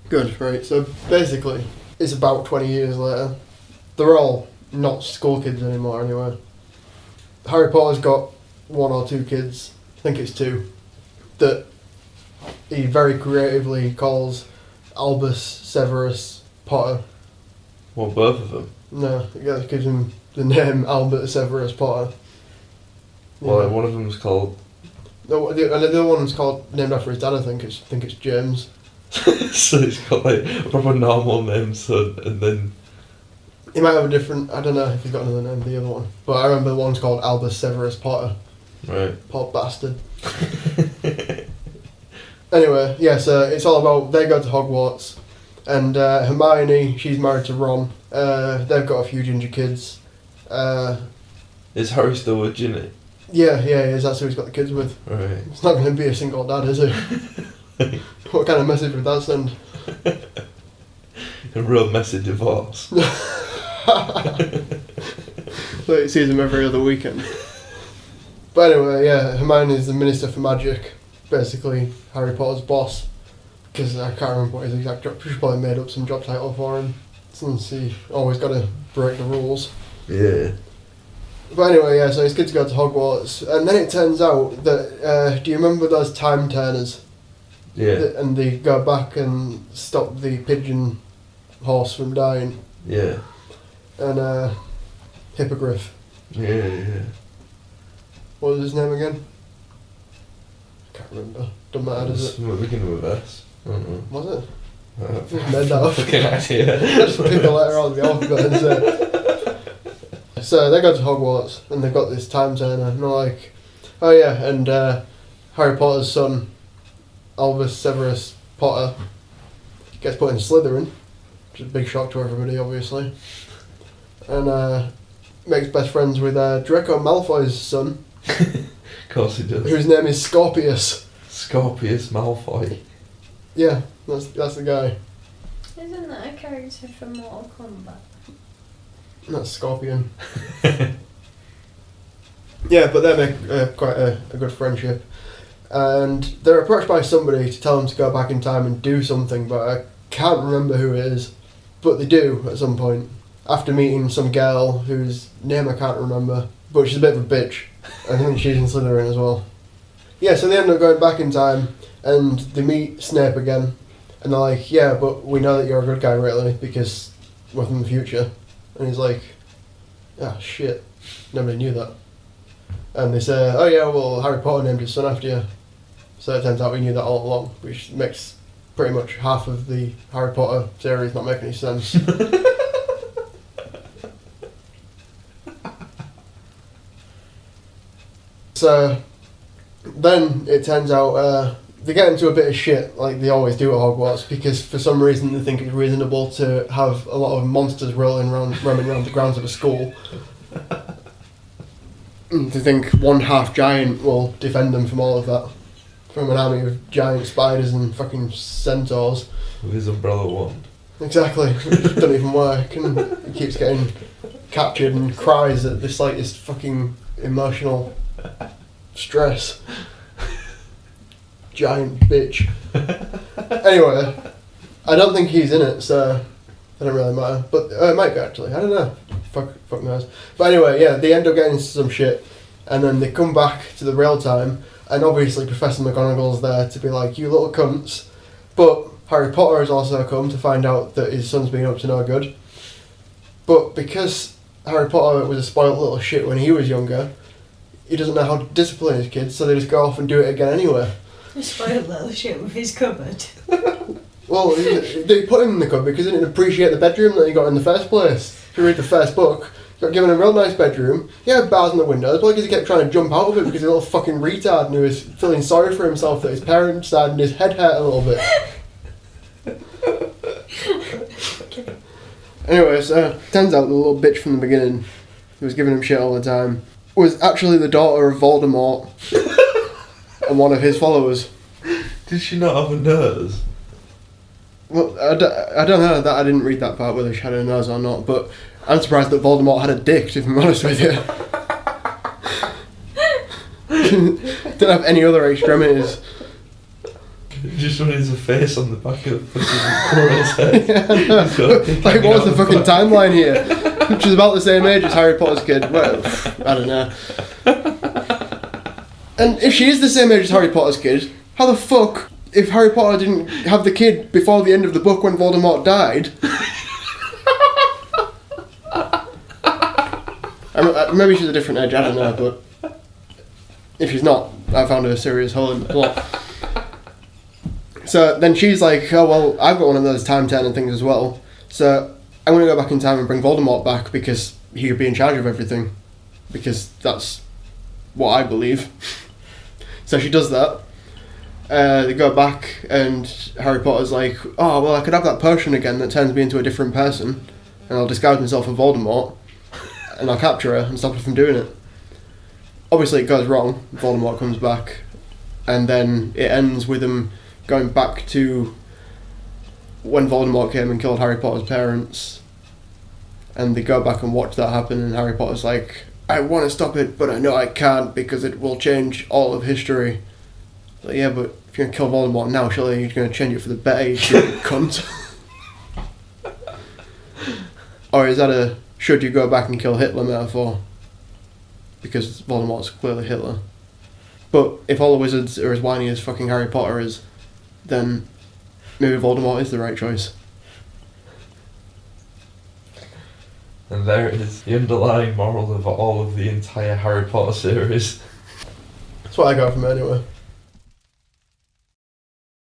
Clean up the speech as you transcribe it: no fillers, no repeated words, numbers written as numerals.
Good, right. So basically, it's about 20 years later. They're all not school kids anymore anyway. Harry Potter's got one or two kids, I think it's two, that he very creatively calls Albus Severus Potter. Well, both of them. No, he gives him the name Albert Severus Potter. Well, one of them's called... No, the other one's named after his dad, I think it's James. So he's got like a proper normal name, son, and then... He might have a different... I don't know if he's got another name, the other one. But I remember the one's called Albus Severus Potter. Right. Poor bastard. Anyway, yeah, so it's all about... They go to Hogwarts, and Hermione, she's married to Ron. They've got a few ginger kids. Is Harry still with Ginny? Yeah, he is. That's who he's got the kids with. Right. It's not going to be a single dad, is it? What kind of message would that send? A real messy divorce. So he sees him every other weekend. But anyway, yeah, Hermione's the Minister for Magic, basically Harry Potter's boss. Because I can't remember what his exact job. She probably made up some job title for him. Since he always got to break the rules. Yeah. But anyway, yeah, so his kids go to Hogwarts, and then it turns out that, do you remember those time turners? Yeah. And they go back and stop the pigeon horse from dying. Yeah. And, Hippogriff. Yeah. What was his name again? I can't remember. Doesn't matter, does it? We're beginning with S. I don't know. Was it? I Just made that up. fucking idea. Just pick a letter out of the alphabet and say. So they go to Hogwarts and they've got this time turner and they're like, oh yeah, and Harry Potter's son, Albus Severus Potter, gets put in Slytherin, which is a big shock to everybody obviously, and makes best friends with Draco Malfoy's son. Of course he does. Whose name is Scorpius. Scorpius Malfoy. Yeah, that's the guy. Isn't that a character from Mortal Kombat? That's Scorpion. Yeah, but they make quite a good friendship. And they're approached by somebody to tell them to go back in time and do something, but I can't remember who it is. But they do at some point. After meeting some girl whose name I can't remember, but she's a bit of a bitch. I think she's in Slytherin as well. Yeah, so they end up going back in time and they meet Snape again. And they're like, yeah, but we know that you're a good guy, really, because we're from the future. And he's like, ah, shit, nobody knew that. And they say, oh yeah, well, Harry Potter named his son after you. So it turns out we knew that all along, which makes pretty much half of the Harry Potter series not make any sense. So then it turns out they get into a bit of shit, like they always do at Hogwarts, because for some reason they think it's reasonable to have a lot of monsters roaming around the grounds of a school. They think one half giant will defend them from all of that. From an army of giant spiders and fucking centaurs. With his umbrella wand. Exactly. It doesn't even work, and he keeps getting captured and cries at the slightest fucking emotional stress. Giant bitch. Anyway, I don't think he's in it, so it doesn't really matter. But it might be actually. I don't know. Fuck knows. But anyway, yeah, they end up getting into some shit, and then they come back to the real time, and obviously Professor McGonagall's there to be like, you little cunts. But Harry Potter has also come to find out that his son's been up to no good. But because Harry Potter was a spoiled little shit when he was younger, he doesn't know how to discipline his kids, so they just go off and do it again anyway. A spoiled little shit with his cupboard. Well, they put him in the cupboard because he didn't appreciate the bedroom that he got in the first place. If you read the first book, he got given a real nice bedroom. He had bars in the windows, but because he kept trying to jump out of it because he's a little fucking retard and he was feeling sorry for himself that his parents died and his head hurt a little bit. Anyway, so turns out the little bitch from the beginning, who was giving him shit all the time, was actually the daughter of Voldemort and one of his followers. Did she not have a nose? Well, I don't know, that I didn't read that part whether she had a nose or not, but I'm surprised that Voldemort had a dick, if I'm honest with you. Didn't have any other extremities. Just when there's a face on the back of the fucking squirrel's head. Yeah, I know. He's got a dick Like, hanging what's out the fucking back. timeline here? Which is about the same age as Harry Potter's kid. Well, I don't know. And if she is the same age as Harry Potter's kid, how the fuck, if Harry Potter didn't have the kid before the end of the book when Voldemort died? Maybe she's a different age, I don't know, but if she's not, I found her a serious hole in the plot. So then she's like, oh well, I've got one of those time-turning things as well, so I'm going to go back in time and bring Voldemort back because he could be in charge of everything, because that's what I believe. So she does that. They go back and Harry Potter's like, oh well, I could have that potion again that turns me into a different person, and I'll disguise myself as Voldemort, and I'll capture her and stop her from doing it. Obviously it goes wrong, Voldemort comes back, and then it ends with him going back to when Voldemort came and killed Harry Potter's parents, and they go back and watch that happen, and Harry Potter's like, I want to stop it, but I know I can't because it will change all of history. Like, yeah, but if you're going to kill Voldemort now, surely you're going to change it for the better, you stupid cunt. Or is that a should you go back and kill Hitler metaphor? Because Voldemort's clearly Hitler. But if all the wizards are as whiny as fucking Harry Potter is, then maybe Voldemort is the right choice. And there it is, the underlying moral of all of the entire Harry Potter series. That's what I got from it anyway.